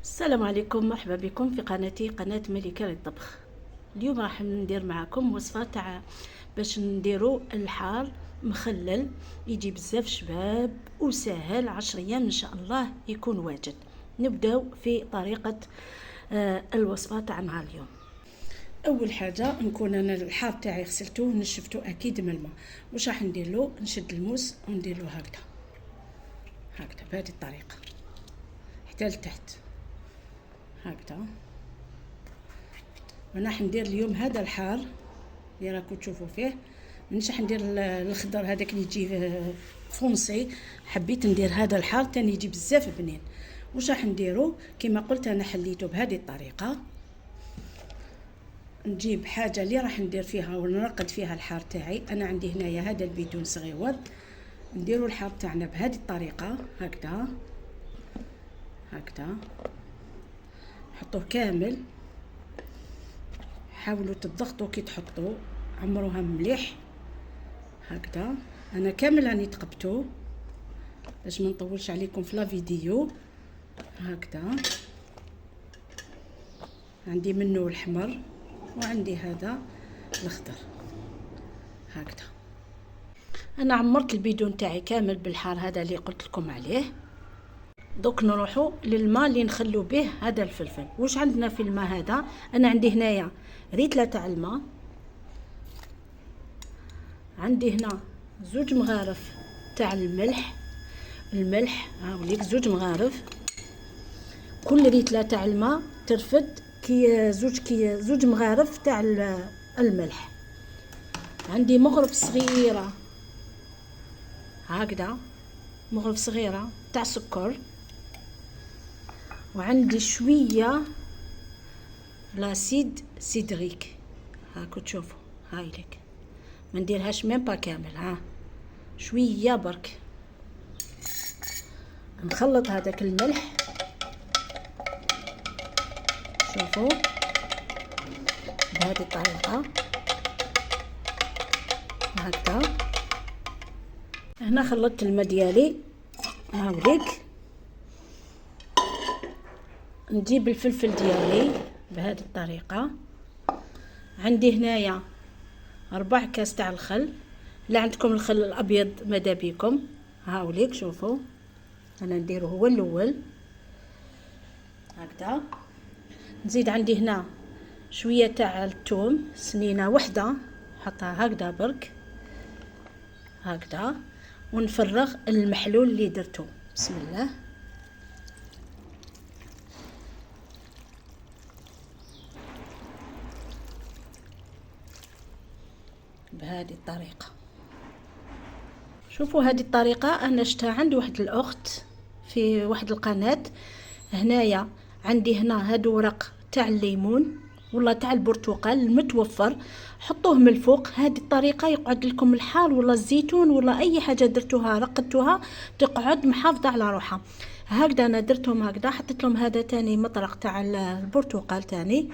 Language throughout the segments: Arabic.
السلام عليكم، مرحبا بكم في قناتي قناة ملكة للطبخ. اليوم راح ندير معكم وصفة تاع باش نديرو الحار مخلل، يجي بزاف شباب وسهل. 10 ايام ان شاء الله يكون واجد. نبداو في طريقة الوصفة تاعنا اليوم. اول حاجه نكون انا الحار تاعي غسلته ونشفته اكيد من الماء. واش راح ندير له؟ نشد الموس وندير له هكذا بهذه الطريقه حتى لتحت هكذا. وانا راح ندير اليوم هذا الحار اللي راكم تشوفوا فيه. مانيش راح ندير الخضر هذاك اللي يجي فونسي، حبيت ندير هذا الحار تاني يجي بزاف بنين. واش راح نديرو؟ كما قلت انا حليته بهذه الطريقه. نجيب حاجه اللي راح ندير فيها ونرقد فيها الحار تاعي. انا عندي هنايا هذا البيدون صغيور، نديرو الحار تاعنا بهذه الطريقه هكذا هكذا. حطوه كامل، حاولوا تضغطوا كي تحطوا، عمروها مليح هكذا. انا كامل راني تقبته باش ما نطولش عليكم في لا فيديو هكذا. عندي منه الحمر وعندي هذا الخضر هكذا. انا عمرت البيدون تاعي كامل بالحار هذا اللي قلت لكم عليه. دوك نروحوا للماء اللي نخلو به هذا الفلفل. واش عندنا في الماء هذا؟ انا عندي هنايا ريتله تاع الماء، عندي هنا 2 مغارف تاع الملح هاوليك 2 مغارف. كل ريتله تاع الماء ترفد كي 2 مغارف تاع الملح. عندي مغرف صغيره هكذا، مغرف صغيره تاع سكر. وعندي شويه لاسيد سيدريك هاكو تشوفوا، هاي لك ما نديرهاش ميم با كامل، ها شويه برك. نخلط هذاك الملح، شوفوا بهذه الطريقه هكذا. هنا خلطت الماء ديالي هاوليك. نجيب الفلفل ديالي بهذه الطريقه. عندي هنايا 4 كاس تاع الخل، لا عندكم الخل الابيض ماذا بيكم هاوليك. شوفوا انا نديره هو الاول هكذا. نزيد عندي هنا شويه تاع الثوم، سنينه وحده حطها هكذا برك هكذا. ونفرغ المحلول اللي درته. بسم الله. بهذه الطريقه. شوفوا هذه الطريقه انا شفتها عند واحد الاخت في واحد القناه. هنايا عندي هنا هادو ورق تاع الليمون ولا تاع البرتقال المتوفر، حطوه من الفوق. هذه الطريقه يقعد لكم الحار ولا الزيتون ولا اي حاجه درتوها رقدتوها تقعد محافظه على روحها هكذا. انا درتهم هكذا، حطيت لهم هذا تاني مطرق تاع البرتقال تاني،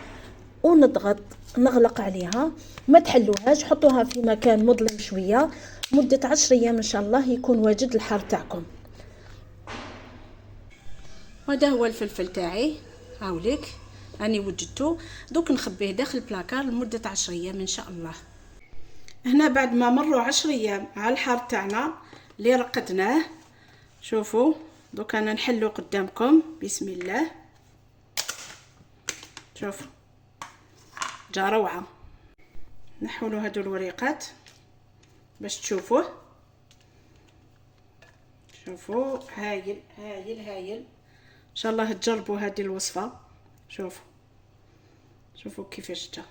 ونضغط نغلق عليها. ما تحلوهاش، حطوها في مكان مظلم شويه مده 10 ايام ان شاء الله يكون واجد الحار تاعكم. وهذا هو الفلفل تاعي هاوليك راني وجدته. دوك نخبيه داخل البلاكار لمده 10 ايام ان شاء الله. هنا بعد ما مروا 10 ايام على الحار تاعنا اللي رقدناه، شوفوا دوك انا نحلو قدامكم. بسم الله. شوفوا جا روعه. نحولوا هادو الوريقات باش تشوفوه. شوفوا هايل هايل هايل. ان شاء الله تجربوا هذه الوصفه. شوفوا كيفاش جا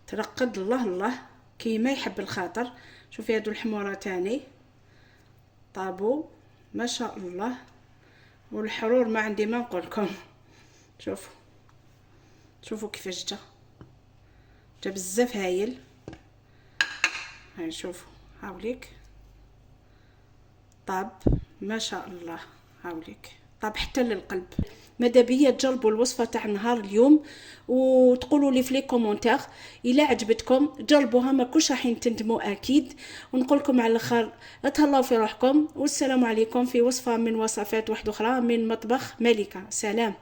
ترقد. الله الله كيما يحب الخاطر. شوفي هادو الحموره تاني طابو ما شاء الله، والحرور ما عندي ما نقولكم. شوفوا كيفاش جا بزاف هايل. هاي شوفوا هاوليك طاب ما شاء الله هاوليك. طاب حتى للقلب. ماذا بيا تجربوا الوصفه تاع نهار اليوم وتقولوا لي في لي كومونتير الا عجبتكم. جربوها ما كلش راح تندموا اكيد. ونقول لكم على الاخر تهلاو في روحكم، والسلام عليكم في وصفه من وصفات واحده اخرى من مطبخ ملكه. سلام.